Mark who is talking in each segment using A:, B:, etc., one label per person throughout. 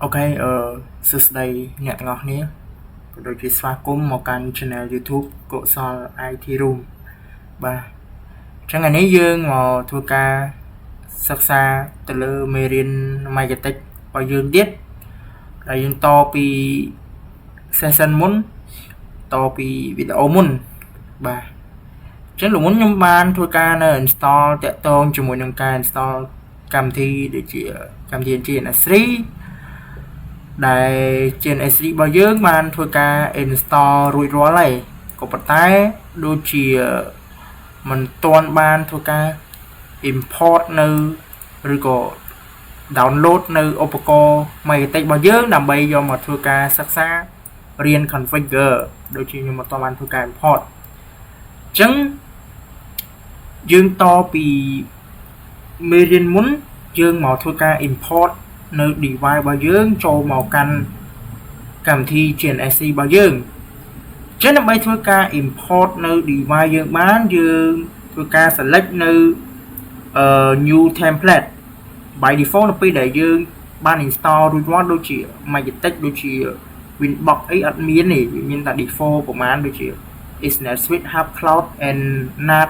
A: Ok,សួស្តីអ្នកទាំងអស់គ្នាក៏ដូចជាស្វាគមន៍មកកាន់ Channel YouTube កុសល IT Room បាទអញ្ចឹងថ្ងៃនេះយើងមកធ្វើការសិក្សាទៅលើមេរៀន Marketing របស់យើងទៀតដែលយើងតពី session មុនតពីវីដេអូមុនបាទអញ្ចឹងលោកមុនខ្ញុំបានធ្វើការនៅ install តាក់ទងជាមួយនឹងការ install កម្មវិធីដូចជាកម្មវិធី GNS3 ដែលជា GNS3 របស់យើងបានធ្វើការ install រួចរាល់ហើយក៏ប៉ុន្តែដូចជាមិនទាន់បានធ្វើការ import នៅឬក៏ download នៅឧបករណ៍ Marketing របស់យើងដើម្បីយកមកធ្វើការសិក្សារៀន configure ដូចជាខ្ញុំមិនទាន់បានធ្វើការ import អញ្ចឹងយើងតពីមេរៀនមុនយើងមកធ្វើការ import នៅ device របស់យើងចូលមកកាន់កម្មវិធី GNS3 របស់យើងអញ្ចឹងដើម្បីធ្វើការ import នៅ device យើងបានយើងធ្វើការ select នៅnew template by default នៅពេលដែលយើងបាន install រួចរាល់ដូចជា Marketing ដូចជា Winbox អីអត់មានទេមានតែ default ប្រហែលដូចជា Internet Suite Hub Cloud and NAT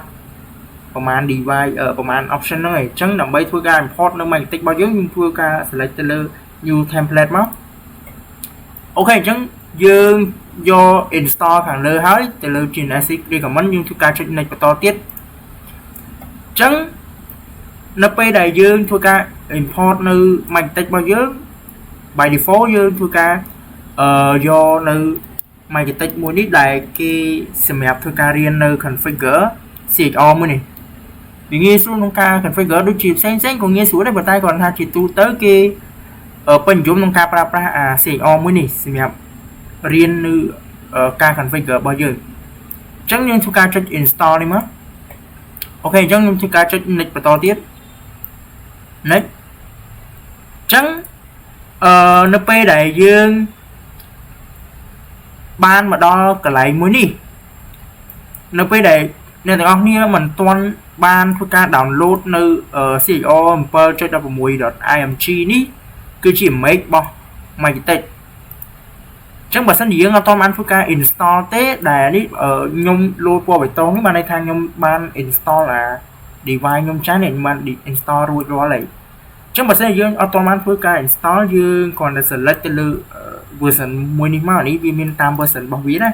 A: ប្រហែល device ប្រហែល option ហ្នឹងឯងអញ្ចឹងដើម្បីធ្វើការ import នៅ Marketing របស់យើងធ្វើការ select ទៅលើ new template មកអូខេអញ្ចឹងយើងយក install ខាងលើហើយទៅលើ GNS recommend យើងធ្វើការចុច next បន្តទៀតអញ្ចឹងនៅពេលដែលយើងធ្វើការ import នៅ Marketing របស់យើង by default យើងធ្វើការយកនៅ Marketing មួយនេះដែលគេសម្រាប់ធ្វើការរៀននៅ configure CHR មួយនេះវាងាយស្រួលក្នុងការ configure ដូចជាផ្សេងៗក៏ងាយស្រួលដែរប៉ុន្តែគាត់ថាជាទូទៅគេពេញនិយមក្នុងការប្រើប្រាស់អា CHR មួយនេះសម្រាប់រៀននៅការ configure របស់យើងអញ្ចឹងយើងធ្វើការចុច install នេះមកអូខេអញ្ចឹងខ្ញុំធ្វើការចុច next បន្តទៀត next អញ្ចឹងនៅពេលដែលយើងបានមកដល់កន្លែងមួយនេះនៅពេលដែលអ្នកទាំងអស់គ្នាមិនទាន់បានធ្វើការ download នៅ CHR 7.16.img នេះគឺជា image របស់ Marketing អញ្ចឹងបើសិនជាយើងអត់ទាន់បានធ្វើការ install ទេដែលនេះខ្ញុំ load ពណ៌បៃតងនេះបានន័យថាខ្ញុំបាន install អា device ខ្ញុំចាស់នេះខ្ញុំបាន install រួចរាល់ហើយអញ្ចឹងបើសិនជាយើងអត់ទាន់បានធ្វើការ install យើងគ្រាន់តែ select ទៅលើ version មួយនេះមកនេះវាមានតាម version របស់វាណា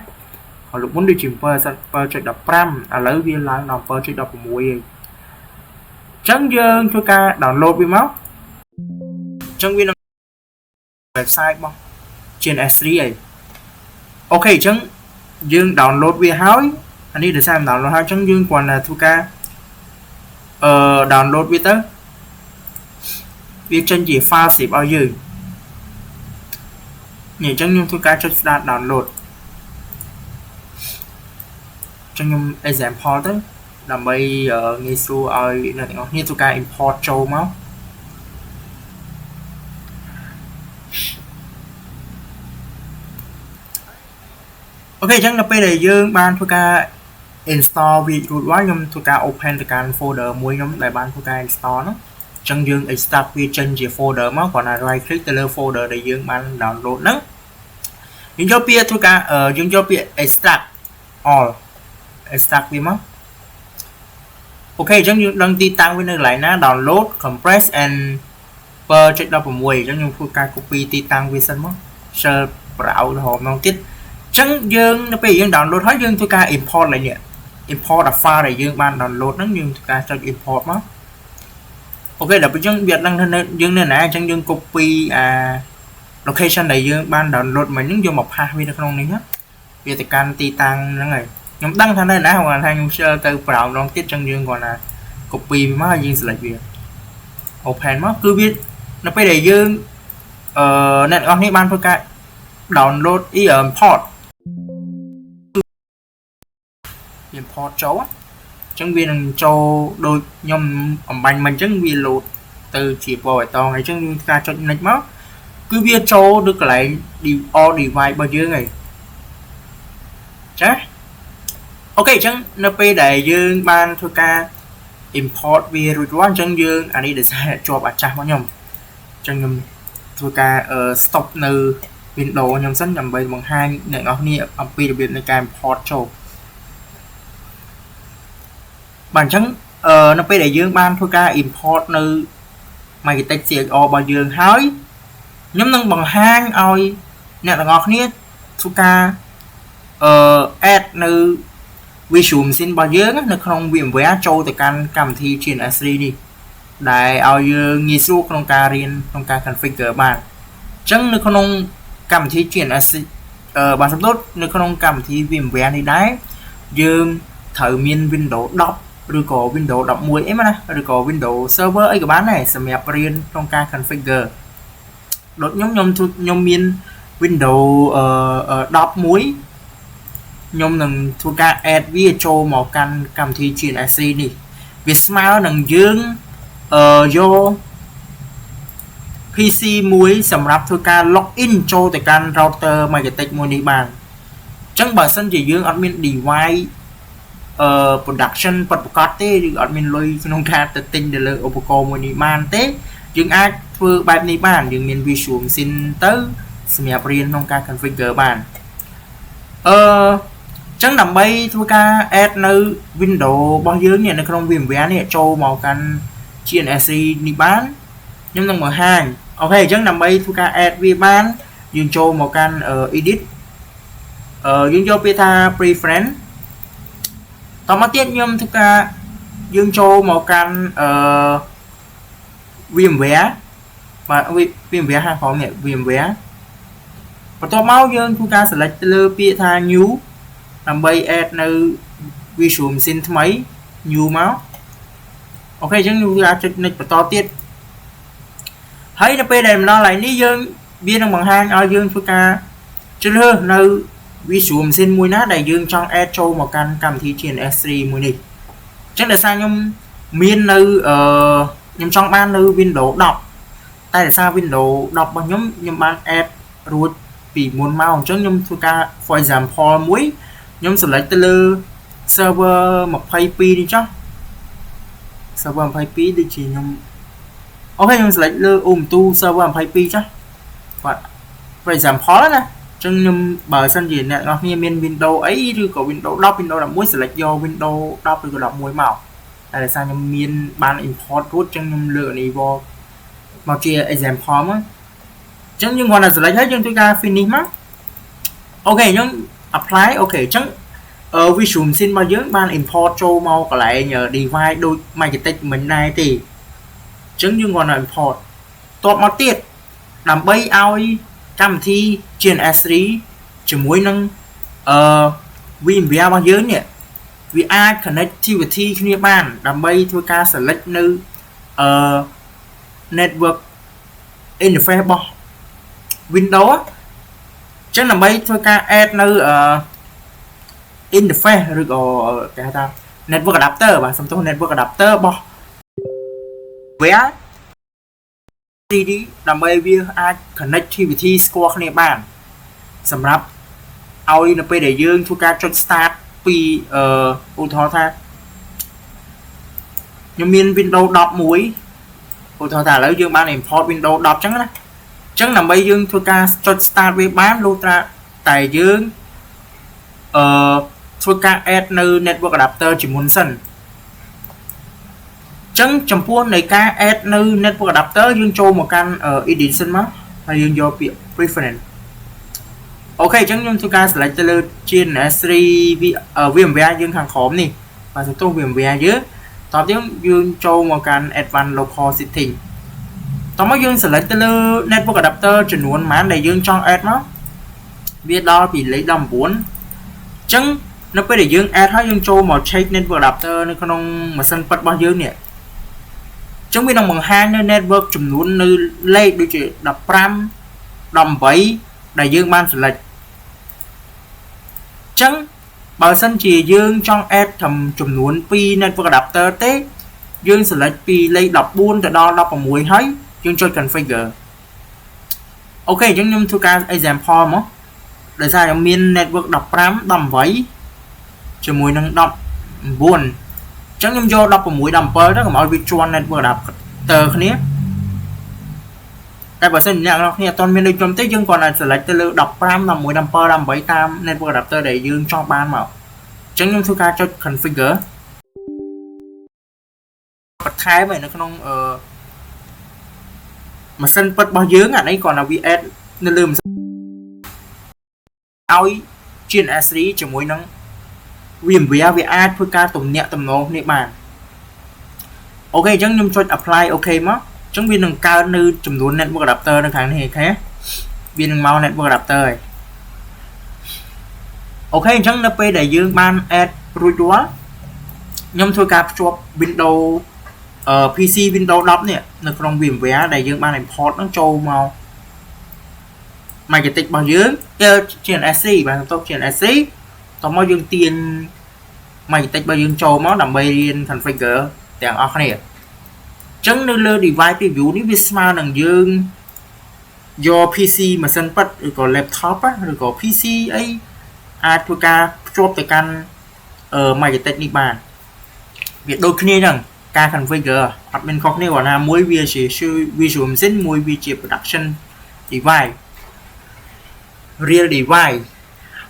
A: ហើយលោកមុនដូចជា 7.15 ឥឡូវវាឡើងដល់ 7.16 ហើយអញ្ចឹងយើងធ្វើការ download វាមកអញ្ចឹងវានឹង website របស់ GNS3 ហើយអូខេអញ្ចឹងយើង download វាហើយអានេះដោយសារ download ហើយអញ្ចឹងយើងគ្រាន់តែធ្វើការdownload វាទៅវាចេញជា file zip ឲ្យយើងនេះអញ្ចឹងខ្ញុំធ្វើការចុច start download អញ្ចឹងខ្ញុំ example ទៅដើម្បីងាយស្រួលឲ្យអ្នកទាំងអស់គ្នាធ្វើការ import ចូលមកអូខេអញ្ចឹងនៅពេលដែលយើងបានធ្វើការ install វារួចរាល់ខ្ញុំធ្វើការ open ទៅកាន់ folder មួយខ្ញុំដែលបានធ្វើការ install ហ្នឹងអញ្ចឹងយើង extract វាចេញជា folder មកគ្រាន់តែ right click ទៅលើ folder ដែលយើងបាន download ហ្នឹងយើងយកពាក្យធ្វើការយើងយកពាក្យ extract all extract វាមកអូខេអញ្ចឹងយើងដឹងទីតាំងវានៅកន្លែងណា download compress and per ចុច 16 អញ្ចឹងខ្ញុំធ្វើការ copy ទីតាំងវាសិនមក share browse រហូតម្ដងទៀតអញ្ចឹងយើងនៅពេលយើង download ហើយយើងធ្វើការ import ឡើងនេះ import file ដែលយើងបាន download ហ្នឹងយើងធ្វើការចុច import មកអូខេដល់ពេលយើងវាអត់ដឹងថាយើងនៅណាអញ្ចឹងយើង copy អា location ដែលយើងបាន download មកហ្នឹងយកមកផាសវានៅក្នុងនេះណាវាទៅកាន់ទីតាំងហ្នឹងហើយខ្ញុំដឹងថានៅណាគាត់ថាខ្ញុំ share ទៅ browse ម្ដងទៀតអញ្ចឹងយើងគាត់ថា copy វាមកយើង select វា open មកគឺវានៅពេលដែលយើងអ្នកទាំងអស់គ្នាបានធ្វើការ download import ចូលអញ្ចឹងវានឹងចូលដូចខ្ញុំអំបញ្ញមិញអញ្ចឹងវា load ទៅជាពណ៌បៃតងហើយអញ្ចឹងយើងការចុច next មកគឺវាចូលទៅកន្លែង all device របស់យើងហើយចាអូខេអញ្ចឹងនៅពេលដែលយើងបានធ្វើការ import វារួចរាល់អញ្ចឹងយើងអានេះដោយសារជាប់អាចាស់មកខ្ញុំអញ្ចឹងខ្ញុំ ធ្វើការ stop នៅ Windows ខ្ញុំសិនដើម្បីបង្ហាញអ្នកនរគ្នាអំពីរបៀបនៃការ import ចូលបាទអញ្ចឹងនៅពេលដែលយើងបានធ្វើការ import នៅ Magitech CXR របស់យើងហើយខ្ញុំនឹងបង្ហាញឲ្យអ្នកទាំងអស់គ្នាធ្វើការadd នៅ Visual Machine របស់យើងនៅក្នុង VMware ចូលទៅកាន់កម្មវិធី GNS3 នេះដែលឲ្យយើងងាយស្រួលក្នុងការរៀនក្នុងការ configure បានអញ្ចឹងនៅក្នុងកម្មវិធី GNS បាទសំដៅនៅក្នុងកម្មវិធី VMware នេះដែរយើងត្រូវមាន Windows 10 ឬក៏ Windows 11អីមកណាឬក៏ Windows Server អីក៏បានដែរសម្រាប់រៀនក្នុងការ configure ដូចខ្ញុំមាន Windows 11ខ្ញុំនឹងធ្វើការ add វាចូលមកកាន់កម្មវិធី GNS នេះវាស្មើនឹងយើងយក PC មួយសម្រាប់ធ្វើការ login ចូលទៅកាន់ router Magitech មួយនេះបានអញ្ចឹងបើសិនជាយើងអត់មាន device production ពិតប្រាកដទេឬអត់មានលុយក្នុងការទៅទិញទៅលើឧបករណ៍មួយនេះបានទេយើងអាចធ្វើបែបនេះបានយើងមាន Visual Machine ទៅសម្រាប់រៀនក្នុងការ configure បានចឹងដើម្បីធ្វើការ add នៅ Windows របស់យើងនេះនៅក្នុង VMware នេះចូលមកកាន់ GNS នេះបានខ្ញុំនឹងបង្ហាញអូខេអញ្ចឹងដើម្បីធ្វើការ add វាបានយើងចូលមកកាន់ edit យើងយកពាក្យថា preference តមកទៀតខ្ញុំធ្វើការយើងចូលមកកាន់VMware បាទ VMware ខាងក្រោមនេះ VMware បន្ទាប់មកយើងធ្វើការ select ទៅលើពាក្យថា new ដើម្បី add នៅ Visual Machine ថ្មី new មកអូខេអញ្ចឹងយើងអាចចុច next បន្តទៀតហើយនៅពេលដែលម្ដងឡើងនេះយើងវានឹងបង្ហាញឲ្យយើងធ្វើការជ្រើសរើសនៅ Visual Machine មួយណាដែលយើងចង់ add ចូលមកកាន់កម្មវិធី GNS3 មួយនេះអញ្ចឹងដោយសារខ្ញុំមាននៅខ្ញុំចង់បាននៅ Windows 10តែដោយសារ Windows 10របស់ខ្ញុំបាន add រួចពីមុនមកអញ្ចឹងខ្ញុំធ្វើការ for example មួយខ្ញុំ select ទៅលើ server 22នេះចុះ server 22ដូចជាខ្ញុំអូខេខ្ញុំ select លើ Ubuntu server 22ចុះបាទ for example ណាអញ្ចឹងខ្ញុំបើសិនជាអ្នកនរគ្នាមាន Windows អីឬក៏ Windows 10 Windows 11 select យក Windows 10ឬក៏11មកតែដោយសារខ្ញុំមានបាន import រួចអញ្ចឹងខ្ញុំលើកនេះមកជា example មកអញ្ចឹងយើងគ្រាន់តែ select ហើយយើងធ្វើការ finish មកអូខេខ្ញុំ apply អូខេអញ្ចឹងVisual Machine របស់យើងបាន import ចូលមកកន្លែង device ដូច Magitech មិនដែរទេអញ្ចឹងយើងគ្រាន់តែ import តបមកទៀតដើម្បីឲ្យកម្មវិធី GNS3 ជាមួយនឹងVMware របស់យើងនេះវាអាច connectivity គ្នាបានដើម្បីធ្វើការ select នៅ network interface របស់ Windows អញ្ចឹងដើម្បីធ្វើការ add នៅinterface ឬក៏គេហៅថា network adapter បាទសំទោស network adapter របស់ VMware CD ដើម្បីវាអាច connectivity ស្គាល់គ្នាបានសម្រាប់ឲ្យនៅពេលដែលយើងធ្វើការចុច start ពីឧទាហរណ៍ថាខ្ញុំមាន Windows 11ឧទាហរណ៍ថាឥឡូវយើងបាន import Windows 10អញ្ចឹងណាអញ្ចឹងដើម្បីយើងធ្វើការចុច start វាបានលុះត្រាតែយើងធ្វើការ add នៅ network adapter ជាមុនសិនចឹងចំពោះនៃការ add នៅ network adapter យើងចូលមកកាន់ edition មកហើយយើងយកពាក្យ preference អូខេអញ្ចឹងខ្ញុំធ្វើការ select ទៅលើ GNS3 VMware យើងខាងក្រោមនេះបាទសំទោស VMware យើងតោះយើងចូលមកកាន់ advanced local setting តោះមកយើង select ទៅលើ network adapter ចំនួនប៉ុន្មានដែលយើងចង់ add មកវាដល់ពីលេខ19អញ្ចឹងនៅពេលដែលយើង add ហើយយើងចូលមក check network adapter នៅក្នុងម៉ាស៊ីនពិតរបស់យើងនេះចឹងវានឹងបង្ហាញនៅ network ចំនួននៅលេខដូចជា15 18ដែលយើងបាន select ចឹងបើសិនជាយើងចង់ add ត្រឹមចំនួន2 network adapter ទេយើង select ពីលេខ14ទៅដល់16ហើយយើងចុច configure អូខេអញ្ចឹងខ្ញុំធ្វើការ example មកដោយសារខ្ញុំមាន network 15 18ជាមួយនឹង19អញ្ចឹងខ្ញុំយក16 17ទៅកុំឲ្យវាជាន់ network adapter គ្នា តែបើសិនអ្នកនរគ្នាអត់ទាន់មានដូចខ្ញុំទេយើងគ្រាន់តែ select ទៅលើ15 11 17 18តាម network adapter ដែលយើងចង់បានមកអញ្ចឹងខ្ញុំធ្វើការចុច configure បន្ថែមនៅក្នុងម៉ាស៊ីនពិតរបស់យើងអានេះគ្រាន់តែវា add នៅលើម៉ាស៊ីនឲ្យ GNS3 ជាមួយនឹង VMware វាអាចធ្វើការទំនាក់ទំនងគ្នាបានអូខេអញ្ចឹងខ្ញុំចុច apply អូខេមកអញ្ចឹងវានឹងកើននៅចំនួន network adapter នៅខាងនេះអូខេវានឹងមក network adapter ហើយអូខេអញ្ចឹងនៅពេលដែលយើងបាន add រួចរាល់ខ្ញុំធ្វើការភ្ជាប់ Windows PC Windows 10នេះនៅក្នុង VMware ដែលយើងបាន import នឹងចូលមក Magnetic របស់យើងគឺ GNS3 បាទបន្ទាប់ GNS3 តោះមកយើងទាញ Magnetic របស់យើងចូលមកដើម្បីរៀន configure ទាំងអស់គ្នាអញ្ចឹងនៅលើ device preview នេះវាស្មើនឹងយើងយក PC ម៉ាស៊ីនពិតឬក៏ laptop ឬក៏ PC អីអាចធ្វើការភ្ជាប់ទៅកាន់Magnetic នេះបានវាដូចគ្នាហ្នឹងការ configure អត់មានខុសគ្នាគ្រាន់តែមួយវាជា visual machine មួយវាជា production device real device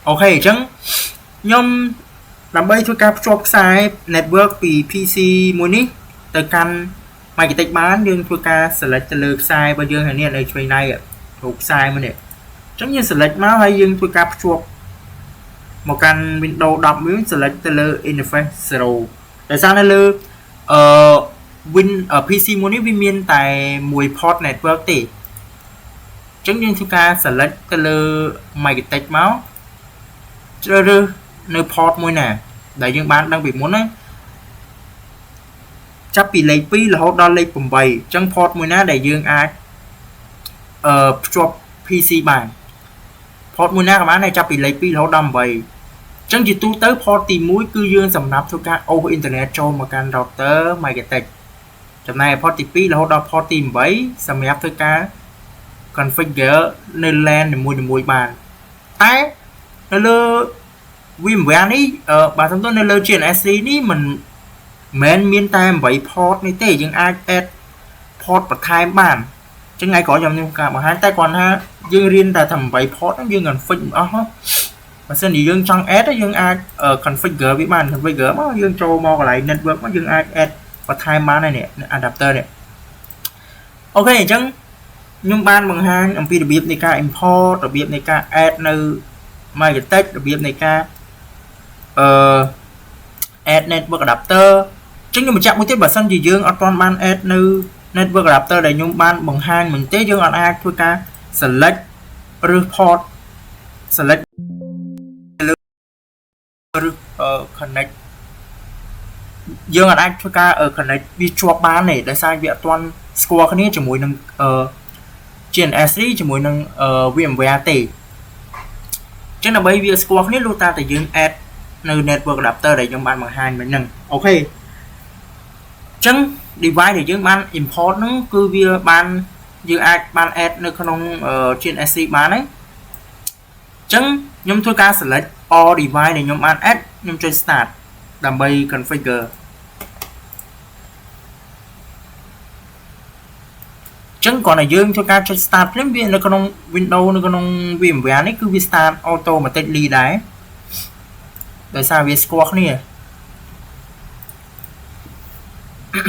A: អូខេអញ្ចឹងខ្ញុំដើម្បីធ្វើការភ្ជាប់ខ្សែ network ពី PC មួយនេះទៅកាន់ Magnetic បានយើងធ្វើការ select ទៅលើខ្សែរបស់យើងហើយនេះនៅឆ្វេងដៃរូបខ្សែមួយនេះអញ្ចឹងយើង select មកហើយយើងធ្វើការភ្ជាប់មកកាន់ Windows 10 យើង select ទៅលើ interface 0ដោយសារនៅលើPC មួយនេះវាមានតែមួយ port network ទេអញ្ចឹងយើងធ្វើការ select ទៅលើ Magnetic មកជ្រើសរើសនៅ port មួយណាដែលយើងបានដឹងពីមុនណាចាប់ពីលេខ2រហូតដល់លេខ8អញ្ចឹង port មួយណាដែលយើងអាចភ្ជាប់ PC បាន port មួយណាក៏បានដែរចាប់ពីលេខ2រហូតដល់8អញ្ចឹងជាទូទៅ port ទី1គឺយើងសម្រាប់ធ្វើការអូស internet ចូលមកកាន់ router Magnetic ចំណែក port ទី2រហូតដល់ port ទី8សម្រាប់ធ្វើការ configure នៅ LAN នីមួយៗបានតែនៅលើ VMware នេះបាទសំដៅនៅលើ GNS3 នេះមិនមែនមានតែ8 port នេះទេយើងអាច add port បន្ថែមបានអញ្ចឹងថ្ងៃក្រោយខ្ញុំនឹងការបង្ហាញតែគ្រាន់ថាយើងរៀនតែ8 port ហ្នឹងយើង config អស់មកបើសិនជាយើងចង់ add យើងអាច configure វាបាន configure មកយើងចូលមកកន្លែង network មកយើងអាច add បន្ថែមបានហើយនេះ adapter នេះអូខេអញ្ចឹងខ្ញុំបានបង្ហាញអំពីរបៀបនៃការ import របៀបនៃការ add នៅ Magnetic របៀបនៃការadd network adapter អញ្ចឹងខ្ញុំបញ្ជាក់មួយទៀតបើសិនជាយើងអត់ទាន់បាន add នៅ network adapter ដែលខ្ញុំបានបង្ហាញមិញទេយើងអត់អាចធ្វើការ select ឬ port select ឬconnect យើងអាចធ្វើការ connect វាជាប់បានទេដោយសារវាអត់ទាន់ស្គាល់គ្នាជាមួយនឹងGNS3 ជាមួយនឹង VMware ទេអញ្ចឹងដើម្បីវាស្គាល់គ្នាលុះតាតែយើង add នៅ network adapter ដែលខ្ញុំបានបង្ហាញមិញហ្នឹងអូខេអញ្ចឹង device ដែលយើងបាន import ហ្នឹងគឺវាបានយើងអាចបាន add នៅក្នុង GNS3 បានហើយអញ្ចឹងខ្ញុំធ្វើការ select all device ដែលខ្ញុំបាន add ខ្ញុំចុច start ដើម្បី configure អញ្ចឹងគ្រាន់តែយើងធ្វើការចុច start ភ្លាមវានៅក្នុង Windows នៅក្នុង VMware នេះគឺវា start automatically ដែរដោយសារវាស្គាល់គ្នាអ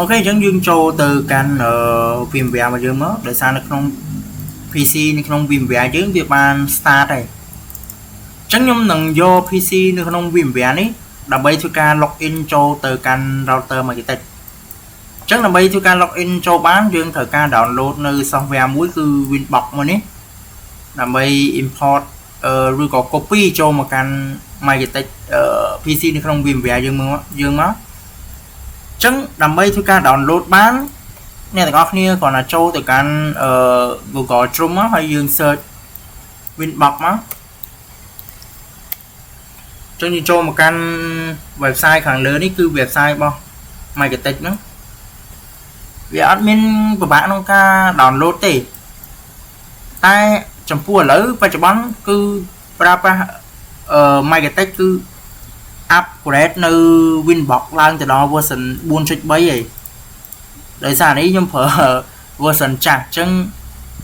A: ូខេអញ្ចឹងយើងចូលទៅកាន់ VMware របស់យើងមកដោយសារនៅក្នុង PC នៅក្នុង VMware យើងវាបាន start ហើយអញ្ចឹងខ្ញុំនឹងយក PC នៅក្នុង VMware នេះដើម្បីធ្វើការ login ចូលទៅកាន់ router Magnetic អញ្ចឹងដើម្បីធ្វើការ login ចូលបានយើងត្រូវការ download នៅ software មួយគឺ Winbox មួយនេះដើម្បី import ឬក៏ copy ចូលមកកាន់ Magnetic PC នៅក្នុង VMware យើងមកអញ្ចឹងដើម្បីធ្វើការ download បានអ្នកទាំងអស់គ្នាគ្រាន់តែចូលទៅកាន់ Google Chrome មកហើយយើង search Winbox មកចឹងយើងចូលមកកាន់ website ខាងលើនេះគឺ website របស់ Magnetic ហ្នឹង vì admin của bạn nông ca download thì tai chấm pua lỡ và chấm bắn cứ prapa Microtek cứ upgradeនៅ Winbox ឡើងទៅដល់ version 4.3 ឯងដោយសារនេះខ្ញុំប្រើ version ចាស់អញ្ចឹង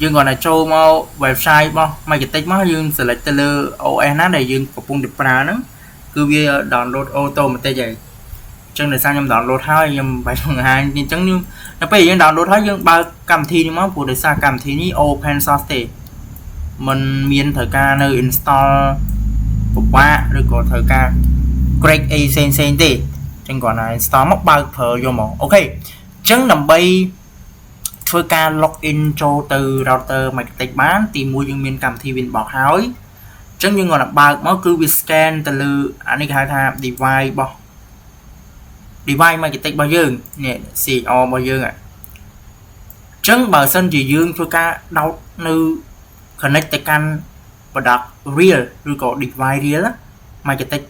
A: យើងគាត់តែចូលមក website របស់ Microtek មកយើង select ទៅលើ OS ណាដែលយើងកំពុងតែប្រើហ្នឹងគឺវា download automatic ឯងអញ្ចឹងដោយសារខ្ញុំ download ហើយខ្ញុំបាច់បង្ហាញអញ្ចឹងខ្ញុំដល់ពេលយើង download ហើយយើងបើកកម្មវិធីនេះមកព្រោះដោយសារកម្មវិធីនេះ open source ទេมันមានត្រូវការនៅ install ពិបាកឬក៏ត្រូវការ crack អីផ្សេងទេអញ្ចឹងគាត់ណា install មកបើកប្រើយកមកអូខេអញ្ចឹងដើម្បីធ្វើការ login ចូលទៅ router Microtek បានទី1យើងមានកម្មវិធី Winbox ហើយអញ្ចឹងយើងគាត់បើកមកគឺវា scan ទៅលើអានេះគេហៅថា device របស់ device Microtek របស់យើងនេះ CR របស់យើងអញ្ចឹងបើសិនជាយើងធ្វើការដោតនៅ connect ទៅកាន់ product real ឬក៏ device real Microtek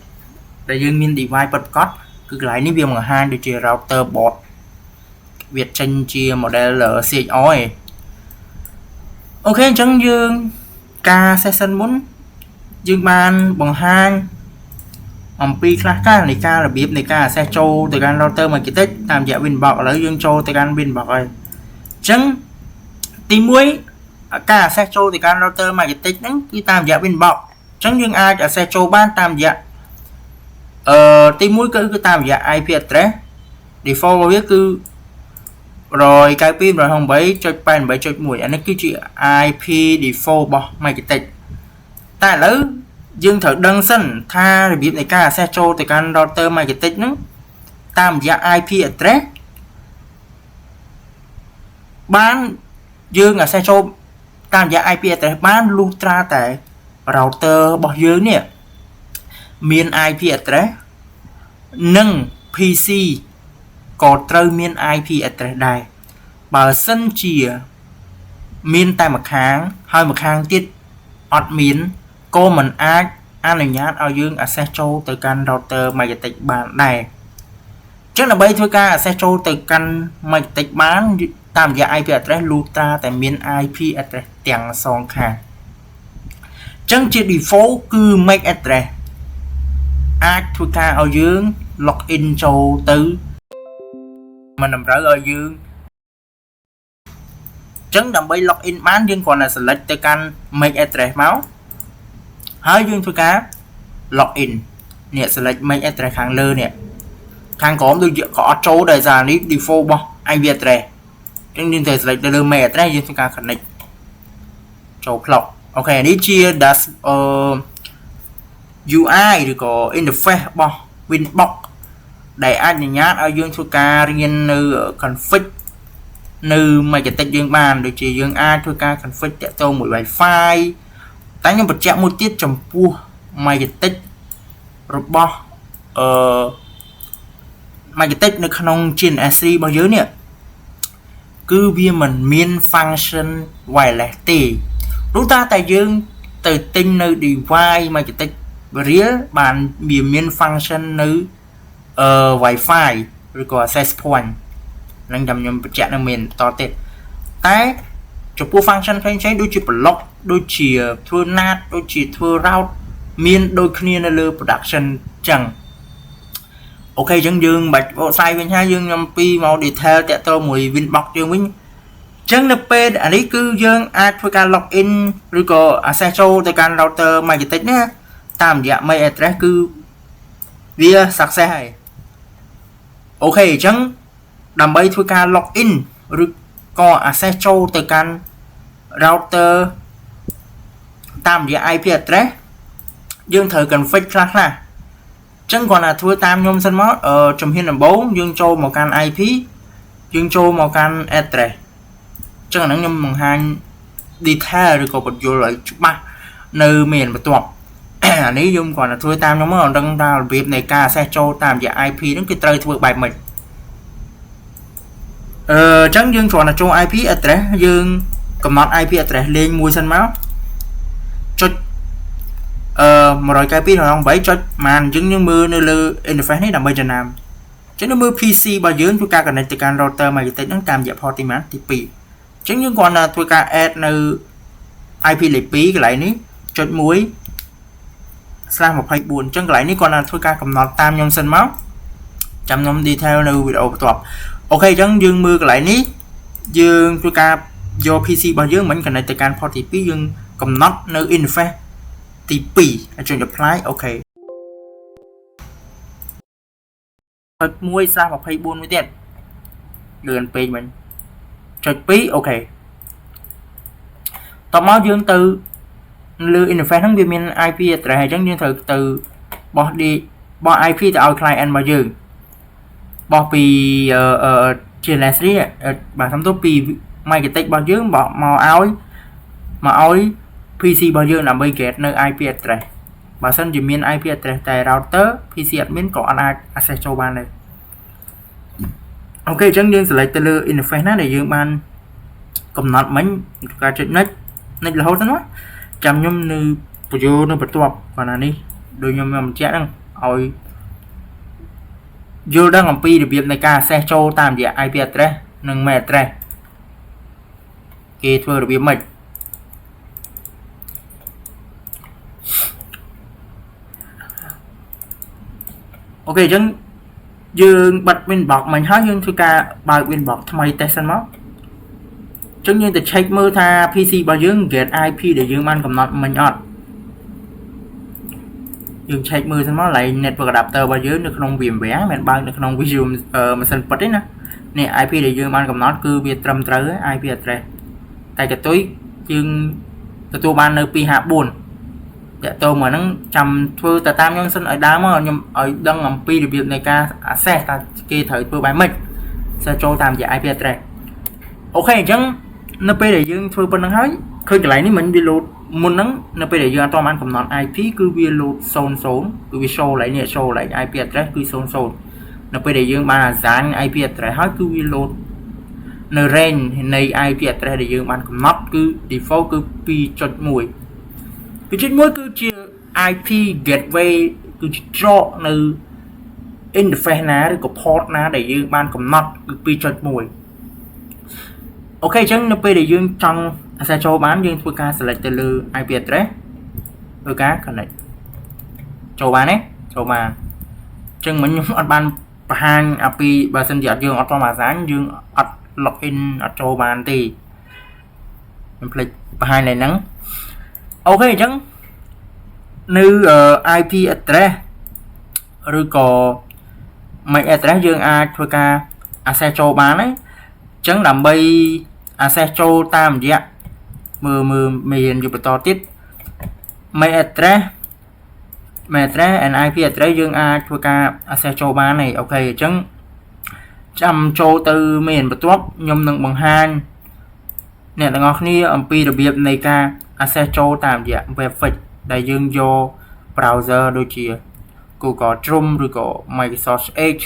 A: ដែលយើងមាន device ពិតប្រាកដគឺកន្លែងនេះវាបង្ហាញដូចជា router board វាចេញជា model CHR ឯងអូខេអញ្ចឹងយើងការ session មុនយើងបានបង្ហាញអំពីខ្លះការនៃការរបៀបនៃការ access ចូលទៅកាន់ router Microtek តាមរយៈ Winbox ឥឡូវយើងចូលទៅកាន់ Winbox ហើយអញ្ចឹងទី1ការ access ចូលទៅកាន់ router Microtek ហ្នឹងគឺតាមរយៈ Winbox អញ្ចឹងយើងអាច access ចូលបានតាមរយៈទី1គឺតាមរយៈ IP address default របស់វាគឺ 192.168.8.1 អានេះគឺជា IP default របស់ Microtek តែឥឡូវយើងត្រូវដឹងសិនថារបៀបនៃការ access ចូលទៅកាន់ router Microtek ហ្នឹងតាមរយៈ IP address បានយើង access ចូលតាមរយៈ IP address បានលុះត្រាតែ router របស់យើងនេះមាន IP address និង PC ក៏ត្រូវមាន IP address ដែរបើសិនជាមានតែម្ខាងហើយម្ខាងទៀតអត់មានក៏មិនអាចអនុញ្ញាតឲ្យយើង access ចូលទៅកាន់ router Microtek បានដែរអញ្ចឹងដើម្បីធ្វើការ access ចូលទៅកាន់ Microtek បានតាមរយៈ IP address លុះត្រាតែមាន IP address ទាំងសងខាងអញ្ចឹងជា default គឺ MAC address អាចធ្វើការឲ្យយើង login ចូលទៅមិនតម្រូវឲ្យយើងអញ្ចឹងដើម្បី login បានយើងគ្រាន់តែ select ទៅកាន់ MAC address មកហើយយើងធ្វើការ login នេះ select MAC address ខាងលើនេះខាងក្រោមដូចក៏អត់ចូលដោយសារនេះ default របស់ IP address អញ្ចឹងយើងត្រូវ select ទៅលើ MAC address យើងធ្វើការ connect ចូល plug អូខេនេះជា dash UI ឬក៏ interface របស់ Winbox ដែលអាចអនុញ្ញាតឲ្យយើងធ្វើការរៀននៅ config នៅ Microtek យើងបានដូចជាយើងអាចធ្វើការ config តាក់ទងមួយ Wi-Fi តែខ្ញុំបញ្ជាក់មួយទៀតចំពោះ Microtek របស់ Microtek នៅក្នុង GNS3 របស់យើងនេះគឺវាមិនមាន function wireless ទេព្រោះតែយើងទៅទិញនៅ device Microtek real បានវាមាន function នៅWi-Fi ឬក៏ access point នឹងខ្ញុំបញ្ជាក់នៅមានតទៀតតែចំពោះ function ផ្សេងៗដូចជា block ដូចជាធ្វើ NAT ដូចជាធ្វើ route មានដូចគ្នានៅលើ production ចឹងអូខេអញ្ចឹងយើងបាច់បកស្រាយវិញហើយយើងខ្ញុំពីមក detail តាក់ទងមួយ Winbox យើងវិញអញ្ចឹងនៅពេលអានេះគឺយើងអាចធ្វើការ login ឬក៏ access ចូលទៅកាន់ router Microtek ណាតាមរយៈ MAC address គឺវា success ហើយអូខេអញ្ចឹងដើម្បីធ្វើការ login ឬក៏ access ចូលទៅកាន់ router តាមរយៈ IP address យើងត្រូវ config ខ្លះអញ្ចឹងគាត់ថាធ្វើតាមខ្ញុំសិនមកជំហានដំបូងយើងចូលមកកាន់ IP យើងចូលមកកាន់ address អញ្ចឹងអាហ្នឹងខ្ញុំបង្ហាញ detail ឬក៏បញ្យល់ឲ្យច្បាស់នៅមានបន្ទាប់អានេះខ្ញុំគាត់ថាធ្វើតាមខ្ញុំមកអត់ដឹងថារបៀបនៃការ access ចូលតាមរយៈ IP ហ្នឹងគឺត្រូវធ្វើបែបម៉េចអញ្ចឹងយើងគ្រាន់តែចូល IP address យើងកំណត់ IP address លេងមួយសិនមកចុច192.168.1អញ្ចឹងយើងមើលនៅលើ interface នេះដើម្បីចំណាំ ចឹងនៅមើល PC របស់យើងធ្វើការ connect ទៅកាន់ router Magitek ហ្នឹងតាមរយៈ port ទីម៉ាទី2អញ្ចឹងយើងគ្រាន់តែធ្វើការ add នៅ IP លេខ2កន្លែងនេះ .1/24 អញ្ចឹងកន្លែងនេះគ្រាន់តែធ្វើការកំណត់តាមខ្ញុំសិនមកចាំខ្ញុំ detail នៅវីដេអូបន្ទាប់អូខេអញ្ចឹងយើងមើលកន្លែងនេះយើងធ្វើការយក PC របស់យើងមិន connect ទៅកាន់ port ទី2យើងកំណត់នៅ interface ទី2ហើយចុច apply អូខេ1/24មួយទៀតលឿនពេកមិញចុច2អូខេតមកយើងទៅលើ interface ហ្នឹងវាមាន IP address អញ្ចឹងយើងត្រូវទៅបោះ IP ទៅឲ្យ client របស់យើងបោះពី GNS បាទសំទោសពី Magitek របស់យើងមកឲ្យ PC របស់យើងដើម្បី get នៅ IP address បើសិនជាមាន IP address តែ router PC admin ក៏អាច access ចូលបានដែរអូខេអញ្ចឹងយើង select ទៅលើ interface ណាដែលយើងបានកំណត់មិញការចុច next រហូតទៅណាចាំខ្ញុំនៅបញ្ចូលនៅបន្ទាប់ប៉ុន្តែនេះដូចខ្ញុំបញ្ជាក់ហ្នឹងឲ្យយល់ដឹងអំពីរបៀបនៃការ access ចូលតាមរយៈ IP address និង mail address គេធ្វើរបៀបម៉េចអូខេអញ្ចឹងយើងបិទ Winbox មិញហើយយើងធ្វើការបើក Winbox ថ្មីតេស្តសិនមកអញ្ចឹងយើងទៅ check មើលថា PC របស់យើង get IP ដែលយើងបានកំណត់មិញអត់យើង check មើលសិនមកឡើយ network adapter របស់យើងនៅក្នុង VMware មិនបើកនៅក្នុង Visual ម៉ាស៊ីនពិតទេណានេះ IP ដែលយើងបានកំណត់គឺវាត្រឹមត្រូវហើយ IP address តែកតុយយើងទទួលបាននៅ254តាក់ទងមកហ្នឹងចាំធ្វើទៅតាមខ្ញុំសិនឲ្យដើមមកខ្ញុំឲ្យដឹងអំពីរបៀបនៃការ access តើគេត្រូវធ្វើបែបម៉េចsẽចូលតាមជា IP address អូខេអញ្ចឹងនៅពេលដែលយើងធ្វើប៉ុណ្្នឹងហើយឃើញកន្លែងនេះមិនវា load មុនហ្នឹងនៅពេលដែលយើងអត់បានកំណត់ IP គឺវា load 00គឺវា show កន្លែងនេះ show កន្លែង IP address គឺ00នៅពេលដែលយើងបាន assign IP address ហើយគឺវា load នៅ range នៃ IP address ដែលយើងបានកំណត់គឺ default គឺ 2.1 2.1 គឺជា IP gateway គឺជាច្រកនៅ interface ណាឬក៏ port ណាដែលយើងបានកំណត់គឺ 2.1 អូខេអញ្ចឹងនៅពេលដែលយើងចង់ access ចូលបានយើងធ្វើការ select ទៅលើ IP address ធ្វើការ connect ចូលបានទេចូលបានអញ្ចឹងមិញខ្ញុំអត់បានបង្ហាញអំពីបើសិនជាយើងអត់បានអាសាញយើងអត់ login អត់ចូលបានទេខ្ញុំភ្លេចបង្ហាញឡើងហ្នឹងអូខេអញ្ចឹងនៅ IP address ឬក៏ MAC address យើងអាចធ្វើការ access ចូលបានហើយអញ្ចឹងដើម្បី access ចូលតាមរយៈមើលមានយូរបន្តទៀត MAC address and IP address យើងអាចធ្វើការ access ចូលបានហើយអូខេអញ្ចឹងចាំចូលទៅមានបន្ទាប់ខ្ញុំនឹងបង្ហាញអ្នកទាំងអស់គ្នាអំពីរបៀបនៃការ access ចូលតាមរយៈ webfetch ដែលយើងយក browser ដូចជា Google Chrome ឬក៏ Microsoft Edge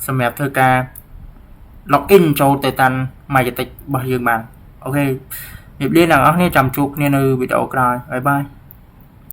A: សម្រាប់ធ្វើការ login ចូលទៅតាម Magitek របស់យើងបានអូខេជម្រាបលាអ្នកទាំងអស់គ្នាចាំជួបគ្នានៅវីដេអូក្រោយបាយបាយ